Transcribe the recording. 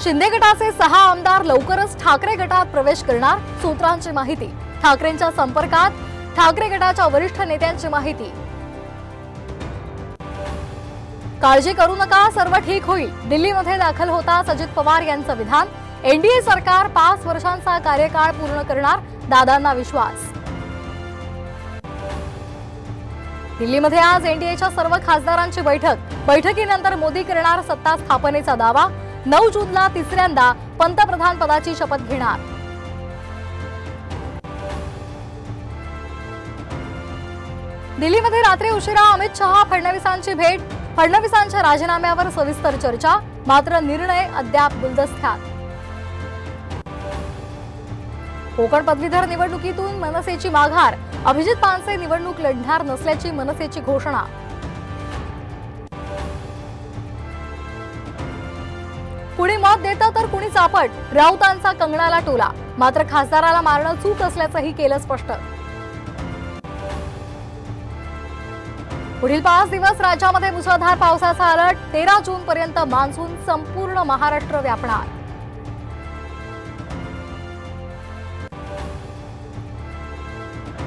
शिंदे गटाचे 6 आमदार लवकरच ठाकरे गटात प्रवेश करणार, सूत्रांची माहिती। ठाकरेंच्या संपर्कात ठाकरे गटाच्या वरिष्ठ नेत्यांची माहिती। काळजी करू नका, सर्व ठीक होईल, दिल्लीमध्ये दाखल होताच अजित पवार यांचं विधान। एनडीए सरकार 5 वर्षांचा कार्यकाळ पूर्ण करणार, दादांना विश्वास। दिल्लीमध्ये आज एनडीएच्या सर्व खासदारांची बैठकीनंतर मोदी करणार सत्ता स्थापनेचा दावा। 9 जूनला तिसऱ्यांदा पंतप्रधान पदाची शपथ घेणार। दिल्लीमध्ये रात्री उशिरा अमित शहा फडणवीसांची भेट, फडणवीसांच्या राजीनाम्यावर सविस्तर चर्चा, मात्र निर्णय अद्याप गुलदस्त्यात। कोकण पदवीधर निवडणुकीतून मनसेची माघार, अभिजित पानसे निवडणूक लढणार नसल्याची मनसेची घोषणा। कुणी मत देतं तर कुणी चापट, राऊतांचा कंगनाला टोला, मात्र खासदाराला मारणं चूक असल्याचंही केलं स्पष्ट। पुढील 5 दिवस राज्यामध्ये मुसळधार पावसाचा अलर्ट, 13 जून पर्यंत मान्सून संपूर्ण महाराष्ट्र व्यापणार।